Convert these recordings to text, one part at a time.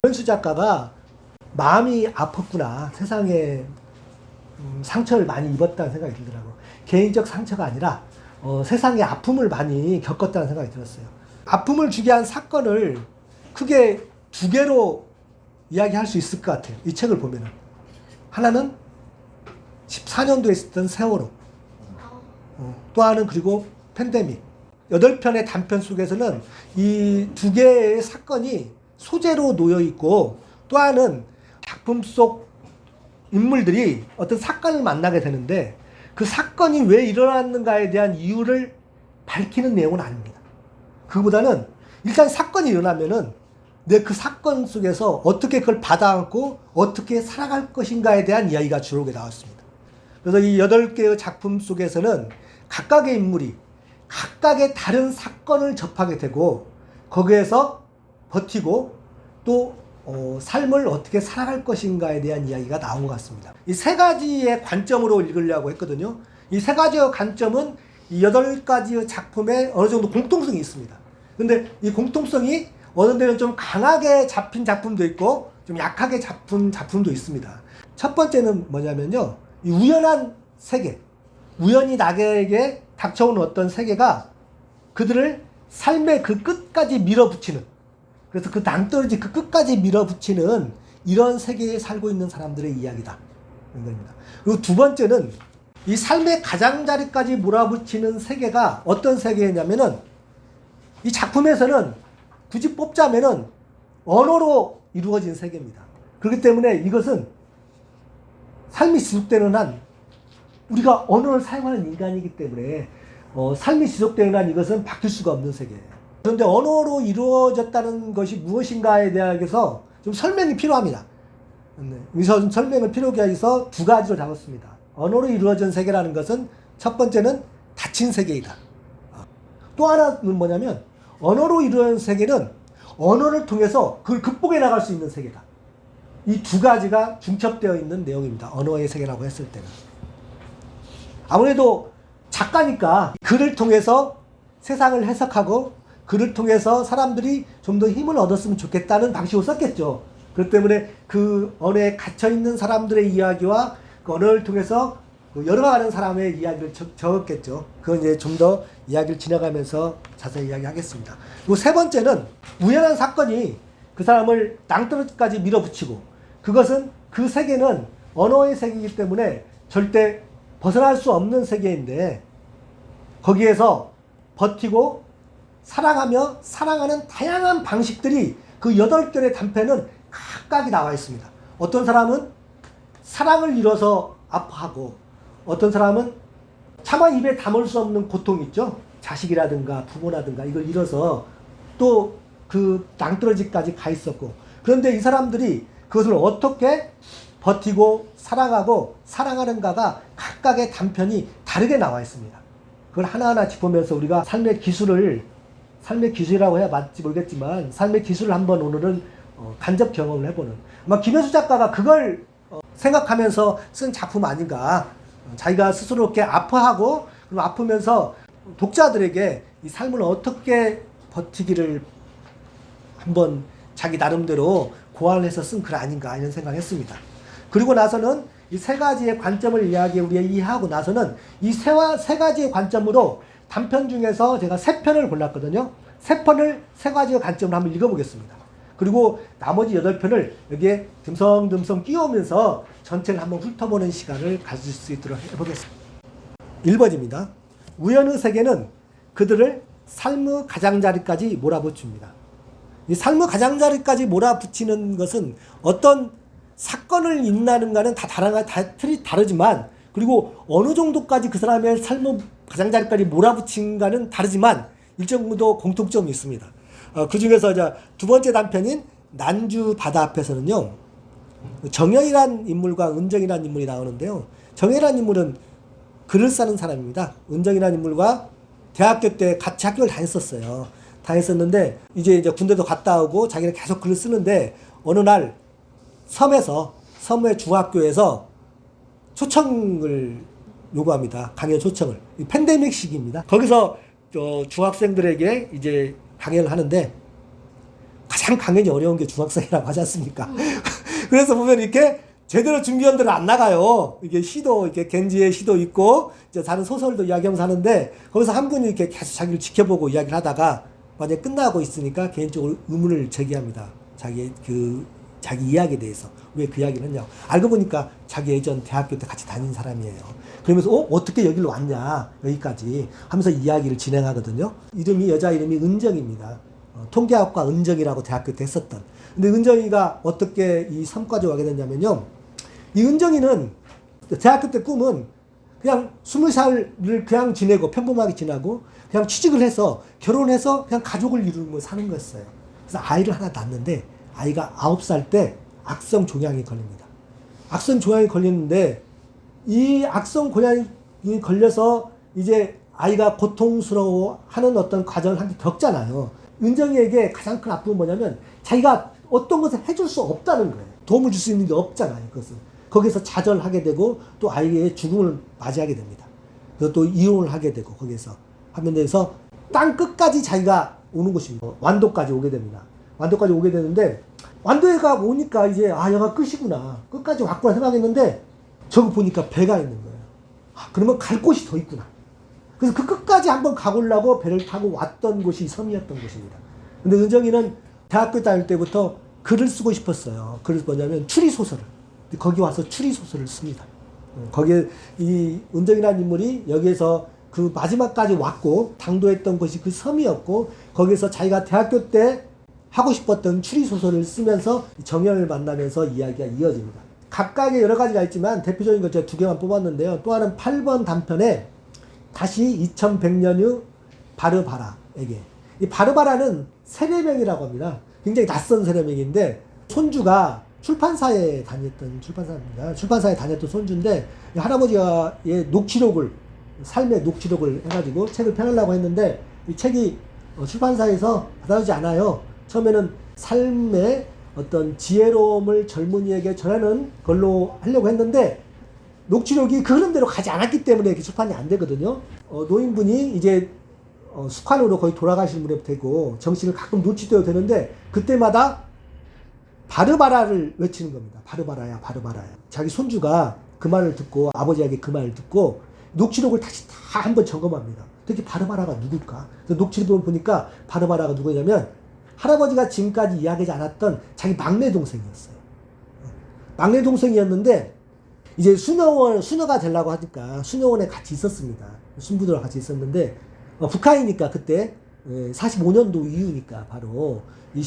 김현수 작가가 마음이 아팠구나. 세상에 상처를 많이 입었다는 생각이 들더라고요. 개인적 상처가 아니라 세상의 아픔을 많이 겪었다는 생각이 들었어요. 아픔을 주게 한 사건을 크게 두 개로 이야기할 수 있을 것 같아요. 이 책을 보면은. 하나는 14년도에 있었던 세월호. 또 하나는 그리고 팬데믹. 8편의 단편 속에서는 이 두 개의 사건이 소재로 놓여 있고, 또 하나는 작품 속 인물들이 어떤 사건을 만나게 되는데 그 사건이 왜 일어났는가에 대한 이유를 밝히는 내용은 아닙니다. 그보다는 일단 사건이 일어나면은 내 그 사건 속에서 어떻게 그걸 받아안고 어떻게 살아갈 것인가에 대한 이야기가 주로 나왔습니다. 그래서 이 8개의 작품 속에서는 각각의 인물이 각각의 다른 사건을 접하게 되고 거기에서 버티고 또 삶을 어떻게 살아갈 것인가에 대한 이야기가 나온 것 같습니다. 이 세 가지의 관점으로 읽으려고 했거든요. 이 세 가지의 관점은 이 8가지의 작품에 어느 정도 공통성이 있습니다. 근데 이 공통성이 어느 데는 좀 강하게 잡힌 작품도 있고 좀 약하게 잡힌 작품도 있습니다. 첫 번째는 뭐냐면요. 이 우연한 세계. 우연히 나에게 닥쳐온 어떤 세계가 그들을 삶의 그 끝까지 밀어붙이는, 그래서 그 낭떠러지 그 끝까지 밀어붙이는 이런 세계에 살고 있는 사람들의 이야기다. 이겁니다. 그리고 두 번째는 이 삶의 가장자리까지 몰아붙이는 세계가 어떤 세계냐면은 이 작품에서는 굳이 뽑자면은 언어로 이루어진 세계입니다. 그렇기 때문에 이것은 삶이 지속되는 한 우리가 언어를 사용하는 인간이기 때문에 삶이 지속되는 한 이것은 바뀔 수가 없는 세계예요. 그런데 언어로 이루어졌다는 것이 무엇인가에 대해서 좀 설명이 필요합니다. 여기서 좀 설명을 필요하게 해서 두 가지로 잡았습니다. 언어로 이루어진 세계라는 것은 첫 번째는 닫힌 세계이다. 또 하나는 뭐냐면 언어로 이루어진 세계는 언어를 통해서 그걸 극복해 나갈 수 있는 세계다. 이 두 가지가 중첩되어 있는 내용입니다. 언어의 세계라고 했을 때는. 아무래도 작가니까 글을 통해서 세상을 해석하고 글을 통해서 사람들이 좀 더 힘을 얻었으면 좋겠다는 방식으로 썼겠죠. 그렇기 때문에 그 언어에 갇혀있는 사람들의 이야기와 그 언어를 통해서 열어가는 사람의 이야기를 적었겠죠. 그건 이제 좀 더 이야기를 지나가면서 자세히 이야기하겠습니다. 그리고 세 번째는 우연한 사건이 그 사람을 낭떠러지까지 밀어붙이고 그것은 그 세계는 언어의 세계이기 때문에 절대 벗어날 수 없는 세계인데 거기에서 버티고 사랑하며 사랑하는 다양한 방식들이 그 8결의 단편은 각각이 나와 있습니다. 어떤 사람은 사랑을 잃어서 아파하고 어떤 사람은 차마 입에 담을 수 없는 고통이 있죠. 자식이라든가 부모라든가 이걸 잃어서 또 그 낭떠러지까지 가 있었고 그런데 이 사람들이 그것을 어떻게 버티고 사랑하고 사랑하는가가 각각의 단편이 다르게 나와 있습니다. 그걸 하나하나 짚으면서 우리가 삶의 기술이라고 해야 맞지 모르겠지만 삶의 기술을 한번 오늘은 간접 경험을 해보는 아마 김현수 작가가 그걸 생각하면서 쓴 작품 아닌가. 자기가 스스로 이렇게 아파하고 그리고 아프면서 독자들에게 이 삶을 어떻게 버티기를 한번 자기 나름대로 고안해서 쓴 글 아닌가 이런 생각을 했습니다. 그리고 나서는 이 세 가지의 관점을 우리가 이해하고 나서는 이 세 가지의 관점으로 단편 중에서 제가 3편을 골랐거든요. 3편을 세 가지의 관점으로 한번 읽어보겠습니다. 그리고 나머지 8편을 여기에 듬성듬성 끼우면서 전체를 한번 훑어보는 시간을 가질 수 있도록 해보겠습니다. 1번입니다. 우연의 세계는 그들을 삶의 가장자리까지 몰아붙입니다. 이 삶의 가장자리까지 몰아붙이는 것은 어떤 사건을 인나는가는 다 다르지만 그리고 어느 정도까지 그 사람의 삶의 가장자리까지 몰아붙인가는 다르지만 일정 정도 공통점이 있습니다. 그 중에서 두 번째 단편인 난주 바다 앞에서는요. 정현이라는 인물과 은정이라는 인물이 나오는데요. 정현이라는 인물은 글을 쓰는 사람입니다. 은정이라는 인물과 대학교 때 같이 학교를 다녔었는데 이제 군대도 갔다 오고 자기는 계속 글을 쓰는데 어느 날 섬의 중학교에서 초청을 요구합니다. 강연 초청을. 팬데믹 시기입니다. 거기서 중학생들에게 이제 강연을 하는데 가장 강연이 어려운 게 중학생이라고 하지 않습니까? 그래서 보면 이렇게 제대로 준비한 대로 안 나가요. 이게 시도, 이렇게 겐지의 시도 있고, 이제 다른 소설도 이야기하면서 하는데, 거기서 한 분이 이렇게 계속 자기를 지켜보고 이야기를 하다가, 만약에 끝나고 있으니까 개인적으로 의문을 제기합니다. 자기 이야기에 대해서. 왜 그 이야기를 했냐고. 알고 보니까 자기 예전 대학교 때 같이 다닌 사람이에요. 그러면서, 어떻게 여기로 왔냐, 여기까지 하면서 이야기를 진행하거든요. 여자 이름이 은정입니다. 통계학과 은정이라고 대학교 때 했었던. 근데 은정이가 어떻게 이 삼과에 가게 됐냐면요. 이 은정이는 대학교 때 꿈은 그냥 20살을 그냥 지내고 평범하게 지나고 그냥 취직을 해서 결혼해서 그냥 가족을 이루는 걸 사는 거였어요. 그래서 아이를 하나 낳았는데 아이가 9살 때 악성 종양이 걸립니다. 악성 종양이 걸리는데 이 악성 종양이 걸려서 이제 아이가 고통스러워하는 어떤 과정을 함께 겪잖아요. 은정이에게 가장 큰 아픔은 뭐냐면 자기가 어떤 것을 해줄 수 없다는 거예요. 도움을 줄 수 있는 게 없잖아요. 그것은. 거기서 좌절하게 되고 또 아이의 죽음을 맞이하게 됩니다. 그래서 또 이혼을 하게 되고 거기서 하면서 땅 끝까지 자기가 오는 곳입니다. 완도까지 오게 됩니다. 완도까지 오게 되는데 완도에가 오니까 이제 여기가 끝이구나. 끝까지 왔구나 생각했는데 저거 보니까 배가 있는 거예요. 그러면 갈 곳이 더 있구나. 그래서 그 끝까지 한번 가보려고 배를 타고 왔던 곳이 섬이었던 곳입니다. 근데 은정이는 대학교 다닐 때부터 글을 쓰고 싶었어요. 글을 뭐냐면 추리소설을. 거기 와서 추리소설을 씁니다. 거기에 이 은정이라는 인물이 여기에서 그 마지막까지 왔고 당도했던 곳이 그 섬이었고 거기서 자기가 대학교 때 하고 싶었던 추리소설을 쓰면서 정연을 만나면서 이야기가 이어집니다. 각각의 여러 가지가 있지만 대표적인 것 제가 2개만 뽑았는데요. 또 하나는 8번 단편에 다시 2100년의 바르바라에게. 이 바르바라는 세례명이라고 합니다. 굉장히 낯선 세례명인데 손주가 출판사에 다녔던 출판사입니다. 출판사에 다녔던 손주인데 할아버지의 녹취록을 삶의 녹취록을 해가지고 책을 펴내려고 했는데 이 책이 출판사에서 받아주지 않아요. 처음에는 삶의 어떤 지혜로움을 젊은이에게 전하는 걸로 하려고 했는데 녹취록이 그 흐름대로 가지 않았기 때문에 이렇게 출판이 안 되거든요. 노인분이 이제 숙환으로 거의 돌아가시는 분이 되고 정신을 가끔 놓치도 되는데 그때마다 바르바라를 외치는 겁니다. 바르바라야, 바르바라야. 자기 손주가 그 말을 듣고 아버지에게 그 말을 듣고 녹취록을 다시 다 한번 점검합니다. 특히 바르바라가 누굴까? 그래서 녹취록을 보니까 바르바라가 누구냐면 할아버지가 지금까지 이야기하지 않았던 자기 막내 동생이었어요. 막내 동생이었는데 이제 수녀가 되려고 하니까 수녀원에 같이 있었습니다. 신부들과 같이 있었는데 북한이니까 그때 45년도 이후니까 바로 이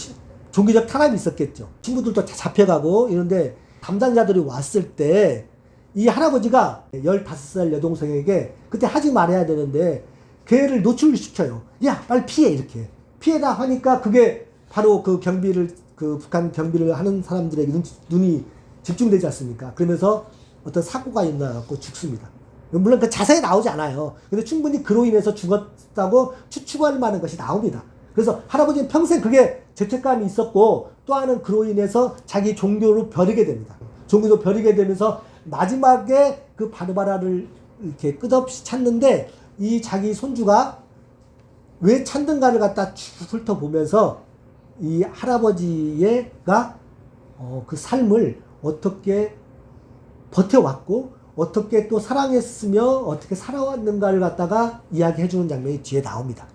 종교적 탄압이 있었겠죠. 친구들도 다 잡혀가고 이런데 담당자들이 왔을 때 이 할아버지가 15살 여동생에게 그때 하지 말아야 되는데 걔를 노출시켜요. 야 빨리 피해 이렇게. 피해다 하니까 그게 바로 그 북한 경비를 하는 사람들에게 눈이 집중되지 않습니까? 그러면서 어떤 사고가 있나 갖고 죽습니다. 물론 그 자세히 나오지 않아요. 근데 충분히 그로 인해서 죽었다고 추측할 만한 것이 나옵니다. 그래서 할아버지는 평생 그게 죄책감이 있었고 또 하나는 그로 인해서 자기 종교를 버리게 됩니다. 종교도 버리게 되면서 마지막에 그 바르바라를 이렇게 끝없이 찾는데 이 자기 손주가 왜 찾는가를 갖다 쭉 훑어보면서 이 할아버지가 그 삶을 어떻게 버텨왔고 어떻게 또 사랑했으며 어떻게 살아왔는가를 갖다가 이야기해주는 장면이 뒤에 나옵니다.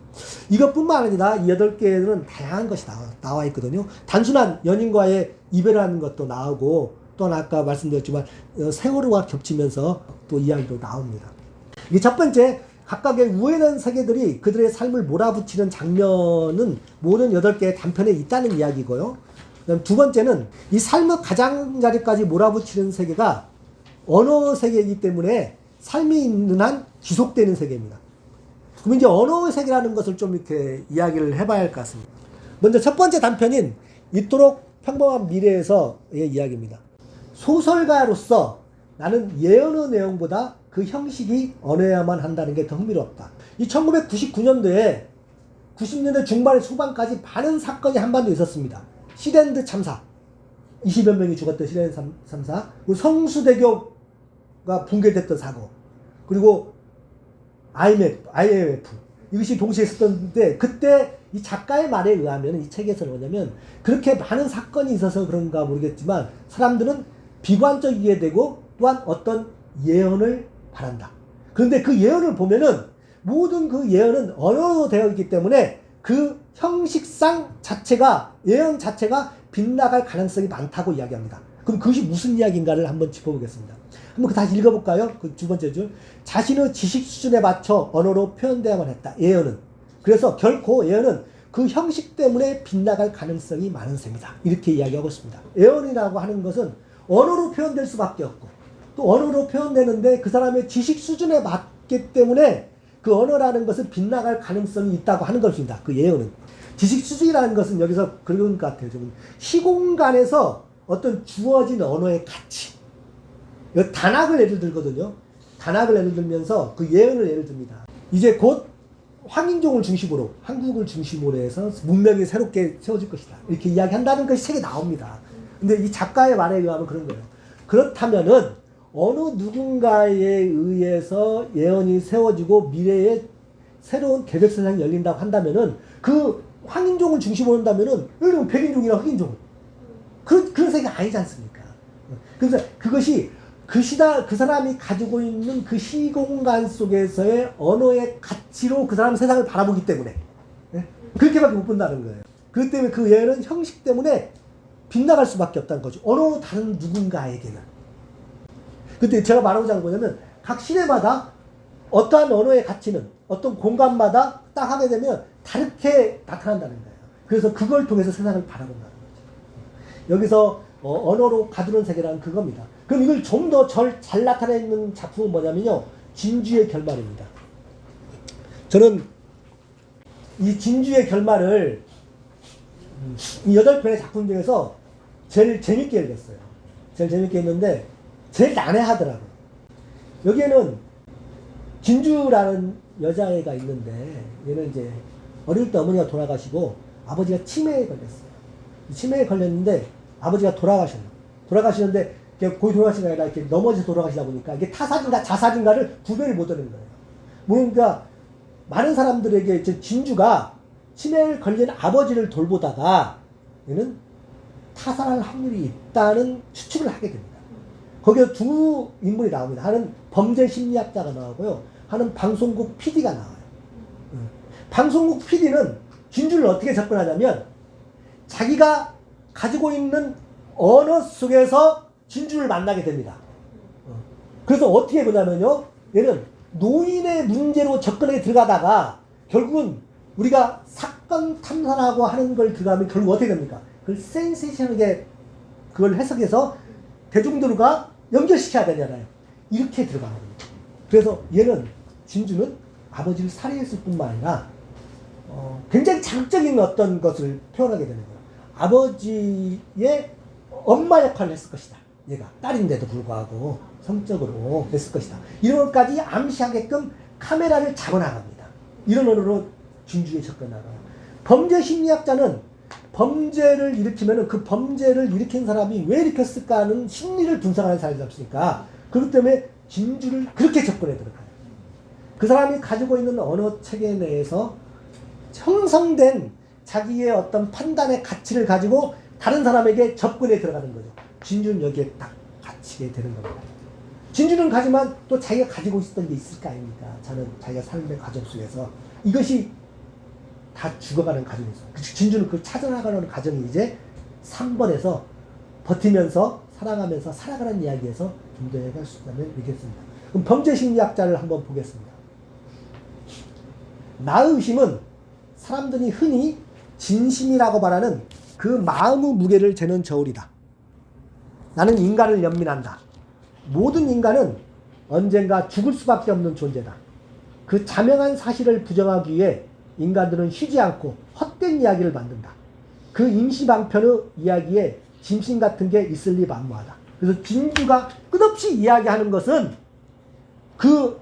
이것뿐만 아니라 이 8개는 다양한 것이 나와 있거든요. 단순한 연인과의 이별하는 것도 나오고 또 아까 말씀드렸지만 세월호와 겹치면서 또 이야기도 나옵니다. 이게 첫 번째 각각의 우연한 세계들이 그들의 삶을 몰아붙이는 장면은 모든 8개의 단편에 있다는 이야기고요. 그다음 두 번째는 이 삶의 가장자리까지 몰아붙이는 세계가 언어 세계이기 때문에 삶이 있는 한 지속되는 세계입니다. 그럼 이제 언어의 세계라는 것을 좀 이렇게 이야기를 해봐야 할 것 같습니다. 먼저 첫 번째 단편인 이토록 평범한 미래에서의 이야기입니다. 소설가로서 나는 예언의 내용보다 그 형식이 언어야만 한다는 게 더 흥미롭다. 이 1999년도에 90년대 중반 초반까지 많은 사건이 한반도에 있었습니다. 시랜드 참사, 20여 명이 죽었던 시랜드 참사, 그리고 성수대교가 붕괴됐던 사고, 그리고 IMF 이것이 동시에 있었는데 그때 이 작가의 말에 의하면 이 책에서는 뭐냐면 그렇게 많은 사건이 있어서 그런가 모르겠지만 사람들은 비관적이게 되고 또한 어떤 예언을 바란다. 그런데 그 예언을 보면은 모든 그 예언은 언어로 되어 있기 때문에 그 형식상 자체가 예언 자체가 빗나갈 가능성이 많다고 이야기합니다. 그럼 그것이 무슨 이야기인가를 한번 짚어보겠습니다. 한번 다시 읽어볼까요? 그 두 번째 줄. 자신의 지식 수준에 맞춰 언어로 표현되어야만 했다. 예언은. 그래서 결코 예언은 그 형식 때문에 빗나갈 가능성이 많은 셈이다. 이렇게 이야기하고 있습니다. 예언이라고 하는 것은 언어로 표현될 수밖에 없고 또 언어로 표현되는데 그 사람의 지식 수준에 맞기 때문에 그 언어라는 것은 빗나갈 가능성이 있다고 하는 것입니다. 그 예언은. 지식 수준이라는 것은 여기서 그런 것 같아요. 좀 시공간에서 어떤 주어진 언어의 가치. 단학을 예를 들거든요. 단학을 예를 들면서 그 예언을 예를 듭니다. 이제 곧 황인종을 중심으로 한국을 중심으로 해서 문명이 새롭게 세워질 것이다. 이렇게 이야기한다는 것이 책에 나옵니다. 근데 이 작가의 말에 의하면 그런 거예요. 그렇다면은 어느 누군가에 의해서 예언이 세워지고 미래에 새로운 개별 세상이 열린다고 한다면은 그 황인종을 중심으로 한다면은 예를 들면 백인종이나 흑인종 그런 세계가 아니지 않습니까? 그래서 그것이 그 사람이 가지고 있는 그 시공간 속에서의 언어의 가치로 그 사람은 세상을 바라보기 때문에 그렇게밖에 못 본다는 거예요. 그렇기 때문에 그 예언은 형식 때문에 빗나갈 수밖에 없다는 거죠. 어느 다른 누군가에게는. 그때 제가 말하고자 하는 뭐냐면 각 시대마다 어떠한 언어의 가치는 어떤 공간마다 딱 하게 되면 다르게 나타난다는 거예요. 그래서 그걸 통해서 세상을 바라본다는 거죠. 여기서 언어로 가두는 세계라는 그겁니다. 그럼 이걸 좀 더 잘 나타내는 작품은 뭐냐면요. 진주의 결말입니다. 저는 이 진주의 결말을 이 8편의 작품 중에서 제일 재밌게 읽었어요. 제일 재밌게 읽는데 제일 난해하더라고요. 여기에는 진주라는 여자애가 있는데 얘는 이제 어릴 때 어머니가 돌아가시고 아버지가 치매에 걸렸어요. 치매에 걸렸는데 아버지가 돌아가시는데 거의 돌아가신 게 아니라 이렇게 넘어져서 돌아가시다 보니까 이게 타살인가 자살인가를 구별을 못 하는 거예요. 그러니까 많은 사람들에게 진주가 치매에 걸린 아버지를 돌보다가 얘는 타살할 확률이 있다는 추측을 하게 됩니다. 거기에 두 인물이 나옵니다. 하나는 범죄 심리학자가 나오고요. 하나는 방송국 PD가 나와요. 방송국 PD는 진주를 어떻게 접근하냐면 자기가 가지고 있는 언어 속에서 진주를 만나게 됩니다. 그래서 어떻게 보냐면요. 얘는 노인의 문제로 접근해 들어가다가 결국은 우리가 사건 탐사라고 하는 걸 들어가면 결국 어떻게 됩니까? 그걸 센세이션하게 그걸 해석해서 대중들과 연결시켜야 되잖아요. 이렇게 들어가는 겁니다. 그래서 얘는 진주는 아버지를 살해했을 뿐만 아니라 굉장히 자극적인 어떤 것을 표현하게 되는 거예요. 아버지의 엄마 역할을 했을 것이다. 얘가 딸인데도 불구하고 성적으로 했을 것이다. 이런 것까지 암시하게끔 카메라를 잡아나갑니다. 이런 언어로 진주에 접근하고요. 범죄 심리학자는 범죄를 일으키면 그 범죄를 일으킨 사람이 왜 일으켰을까 하는 심리를 분석하는 사람이 없으니까 그렇기 때문에 진주를 그렇게 접근해 들어가요. 그 사람이 가지고 있는 언어 체계 내에서 형성된 자기의 어떤 판단의 가치를 가지고 다른 사람에게 접근해 들어가는 거죠. 진주는 여기에 딱 갇히게 되는 겁니다. 진주는 가지만 또 자기가 가지고 있었던 게 있을 거 아닙니까? 저는 자기가 삶의 과정 속에서 이것이 다 죽어가는 과정이었어요. 진주는 그걸 찾아나가는 과정이 이제 3번에서 버티면서 살아가면서 살아가는 이야기에서 좀 더 해갈 수 있다면 되겠습니다. 그럼 범죄 심리학자를 한번 보겠습니다. 나의 의심은 사람들이 흔히 진심이라고 말하는 그 마음의 무게를 재는 저울이다. 나는 인간을 연민한다. 모든 인간은 언젠가 죽을 수밖에 없는 존재다. 그 자명한 사실을 부정하기 위해 인간들은 쉬지 않고 헛된 이야기를 만든다. 그 임시방편의 이야기에 짐승 같은 게 있을 리 만무하다. 그래서 진주가 끝없이 이야기하는 것은 그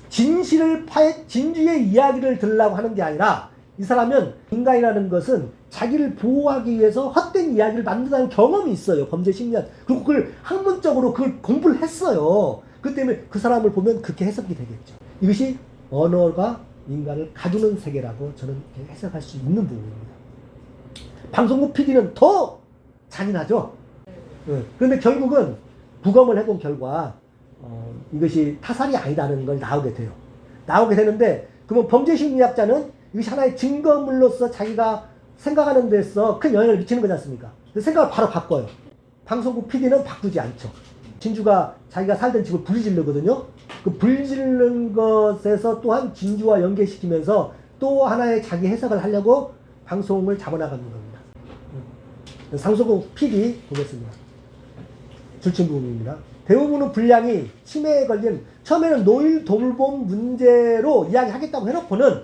진주의 이야기를 들으려고 하는 게 아니라 이 사람은 인간이라는 것은 자기를 보호하기 위해서 헛된 이야기를 만든다는 경험이 있어요. 범죄 심리학. 그리고 그걸 학문적으로 그걸 공부를 했어요. 그 때문에 그 사람을 보면 그렇게 해석이 되겠죠. 이것이 언어가 인간을 가두는 세계라고 저는 해석할 수 있는 부분입니다. 방송국 PD는 더 잔인하죠. 그런데 결국은 부검을 해본 결과 이것이 타살이 아니다는 걸 나오게 돼요. 나오게 되는데 그러면 범죄심리학자는 이것이 하나의 증거물로서 자기가 생각하는 데서 큰 영향을 미치는 거지 않습니까? 생각을 바로 바꿔요. 방송국 PD는 바꾸지 않죠. 진주가 자기가 살던 집을 불지르거든요. 그 불지르는 것에서 또한 진주와 연계시키면서 또 하나의 자기 해석을 하려고 방송을 잡아나가는 겁니다. 방송국 PD 보겠습니다. 줄침부분입니다. 대부분의 분량이 치매에 걸린, 처음에는 노일 돌봄 문제로 이야기하겠다고 해놓고는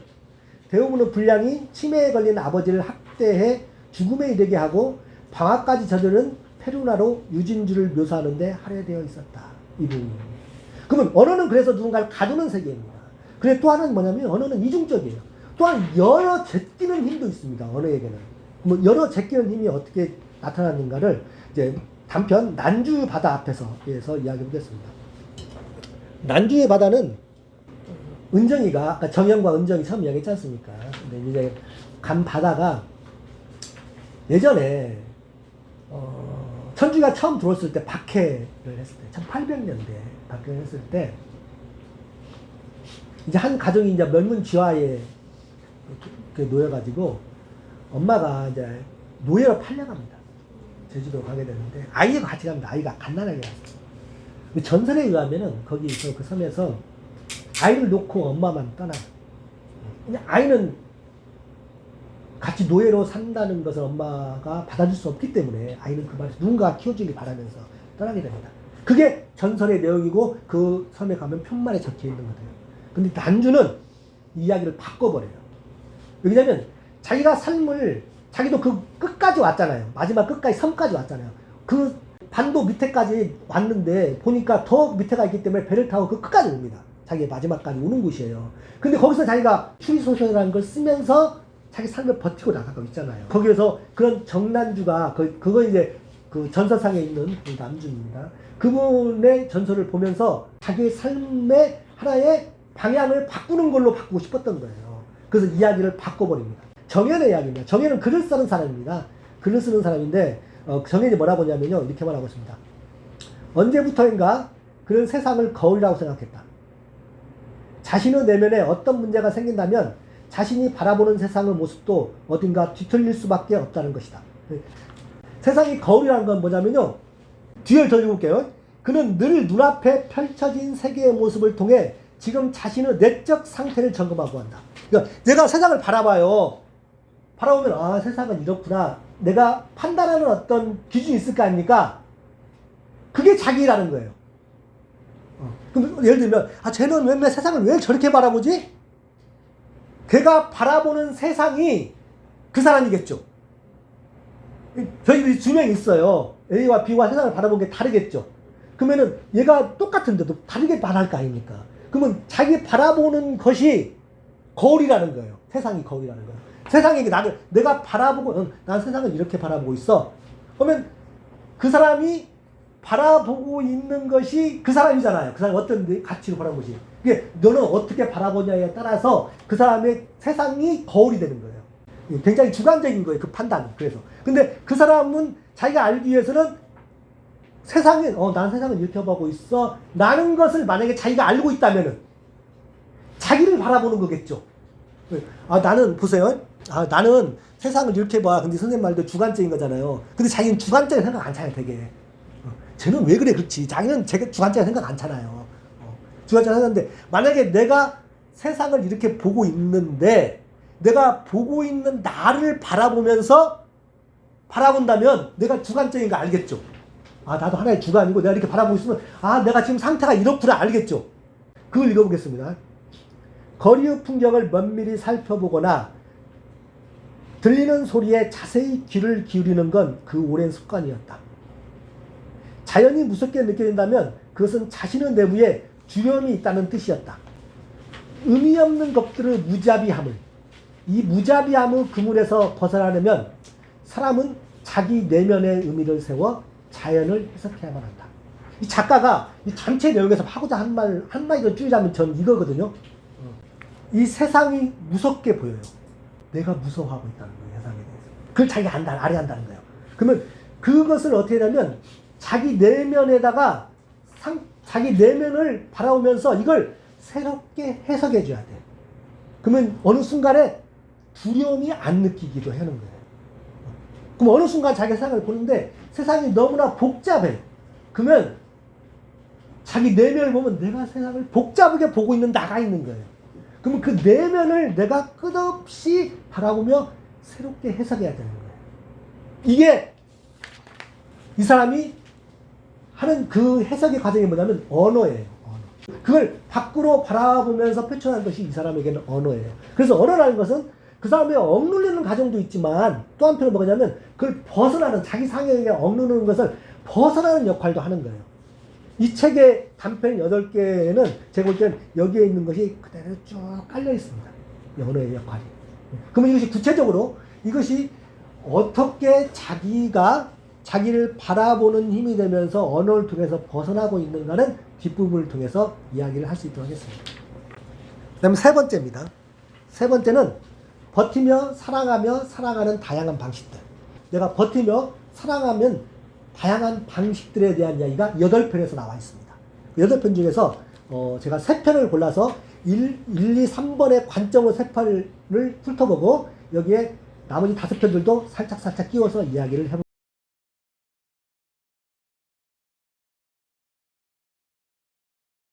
대부분의 분량이 치매에 걸린 아버지를 학대해 죽음에 이르게 하고 방화까지 저지른 페루나로 유진주를 묘사하는데 할애되어 있었다. 이 부분입니다. 그러면 언어는 그래서 누군가를 가두는 세계입니다. 그래 또 하나는 뭐냐면 언어는 이중적이에요. 또한 여러 제끼는 힘도 있습니다. 언어에게는. 뭐 여러 제끼는 힘이 어떻게 나타나는가를 이제 단편 난주의 바다 앞에서 이야기해 보겠습니다. 난주의 바다는 은정이가 아까 정영과 은정이 처음 이야기했지 않습니까? 근데 이제 간 바다가 예전에 천주가 처음 들어왔을 때 박해를 했을 때 1800년대 박해를 했을 때 이제 한 가정이 이제 멸문지화에 놓여가지고 엄마가 이제 노예로 팔려갑니다. 제주도 가게 되는데 아이가 같이 갑니다. 아이가 갓난아기가 왔어요. 전설에 의하면은 거기서 그 섬에서 아이를 놓고 엄마만 떠나요. 아이는 같이 노예로 산다는 것을 엄마가 받아줄 수 없기 때문에 아이는 그 말에서 누군가 키워주길 바라면서 떠나게 됩니다. 그게 전설의 내용이고 그 섬에 가면 편말에 적혀 있는 거예요. 근데 난주는 이 이야기를 바꿔버려요. 왜냐면 자기가 삶을 자기도 그 끝까지 왔잖아요. 마지막 끝까지 섬까지 왔잖아요. 그 반도 밑에까지 왔는데 보니까 더 밑에가 있기 때문에 배를 타고 그 끝까지 옵니다. 자기의 마지막까지 오는 곳이에요. 근데 거기서 자기가 추리소설이라는 걸 쓰면서 자기 삶을 버티고 나가고 있잖아요. 거기에서 그런 정난주가 그거 이제 그 전설상에 있는 그 남주입니다. 그분의 전설을 보면서 자기의 삶의 하나의 방향을 바꾸는 걸로 바꾸고 싶었던 거예요. 그래서 이야기를 바꿔버립니다. 정연의 이야기입니다. 정연은 글을 쓰는 사람입니다. 글을 쓰는 사람인데 정연이 뭐라고 하냐면요. 이렇게 말하고 있습니다. 언제부터인가 그는 세상을 거울이라고 생각했다. 자신의 내면에 어떤 문제가 생긴다면 자신이 바라보는 세상의 모습도 어딘가 뒤틀릴 수밖에 없다는 것이다. 세상이 거울이라는 건 뭐냐면요. 뒤를 더 읽어볼게요. 그는 늘 눈앞에 펼쳐진 세계의 모습을 통해 지금 자신의 내적 상태를 점검하고 한다. 그러니까 내가 세상을 바라봐요. 바라보면 아 세상은 이렇구나. 내가 판단하는 어떤 기준이 있을 거 아닙니까? 그게 자기라는 거예요. 그럼 예를 들면 쟤는 왜 세상을 왜 저렇게 바라보지? 걔가 바라보는 세상이 그 사람이겠죠. 저희들이 두 명 있어요. A와 B와 세상을 바라보는 게 다르겠죠. 그러면은 얘가 똑같은데도 다르게 말할 거 아닙니까? 그러면 자기 바라보는 것이 거울이라는 거예요. 세상이 거울이라는 거예요. 세상이 내가 바라보고 난 세상을 이렇게 바라보고 있어. 그러면 그 사람이 바라보고 있는 것이 그 사람이잖아요. 그 사람이 어떤 가치로 바라보는 것이. 이게 너는 어떻게 바라보냐에 따라서 그 사람의 세상이 거울이 되는 거예요. 굉장히 주관적인 거예요. 그 판단은. 그래서. 근데 그 사람은 자기가 알기 위해서는 세상에, 난 세상을 이렇게 보고 있어. 라는 것을 만약에 자기가 알고 있다면은 자기를 바라보는 거겠죠. 나는, 보세요. 나는 세상을 이렇게 봐. 근데 선생님 말도 주관적인 거잖아요. 근데 자기는 주관적인 생각 안 차요, 되게. 쟤는 왜 그래, 그렇지. 자기는 주관적인 생각 안 차나요. 주관적인 생각인데, 만약에 내가 세상을 이렇게 보고 있는데, 내가 보고 있는 나를 바라본다면, 내가 주관적인 거 알겠죠. 나도 하나의 주관이고, 내가 이렇게 바라보고 있으면, 내가 지금 상태가 이렇구나, 알겠죠. 그걸 읽어보겠습니다. 거리의 풍경을 면밀히 살펴보거나, 들리는 소리에 자세히 귀를 기울이는 건 그 오랜 습관이었다. 자연이 무섭게 느껴진다면 그것은 자신의 내부에 주념이 있다는 뜻이었다. 의미 없는 것들의 무자비함을, 이 무자비함의 그물에서 벗어나려면 사람은 자기 내면의 의미를 세워 자연을 해석해야만 한다. 이 작가가 이 전체 내용에서 하고자 한 마디로 줄이자면 전 이거거든요. 이 세상이 무섭게 보여요. 내가 무서워하고 있다는 거예요. 세상에 대해서. 그걸 자기가 알아야 한다는 거예요. 그러면 그것을 어떻게 하냐면 자기 내면에다가 자기 내면을 바라보면서 이걸 새롭게 해석해 줘야 돼. 그러면 어느 순간에 두려움이 안 느끼기도 하는 거예요. 그럼 어느 순간 자기 세상을 보는데 세상이 너무나 복잡해. 그러면 자기 내면을 보면 내가 세상을 복잡하게 보고 있는 나가 있는 거예요. 그러면 그 내면을 내가 끝없이 바라보며 새롭게 해석해야 되는 거예요. 이게 이 사람이 하는 그 해석의 과정이 뭐냐면 언어예요. 언어. 그걸 밖으로 바라보면서 표현하는 것이 이 사람에게는 언어예요. 그래서 언어라는 것은 그 사람의 억눌리는 과정도 있지만 또 한편은 뭐냐면 그걸 벗어나는 자기 상형에 억누르는 것을 벗어나는 역할도 하는 거예요. 이 책의 단편 8개는 제가 볼 때는 여기에 있는 것이 그대로 쭉 깔려 있습니다. 언어의 역할이. 그러면 이것이 구체적으로 이것이 어떻게 자기를 바라보는 힘이 되면서 언어를 통해서 벗어나고 있는가는 뒷부분을 통해서 이야기를 할 수 있도록 하겠습니다. 그 다음에 세 번째입니다. 세 번째는 버티며 사랑하며 살아가는 다양한 방식들. 내가 버티며 사랑하면 다양한 방식들에 대한 이야기가 8편에서 나와 있습니다. 8편 중에서 제가 3편을 골라서 1, 2, 3번의 관점으로 3편을 훑어보고 여기에 나머지 5편들도 살짝 끼워서 이야기를 해볼게요.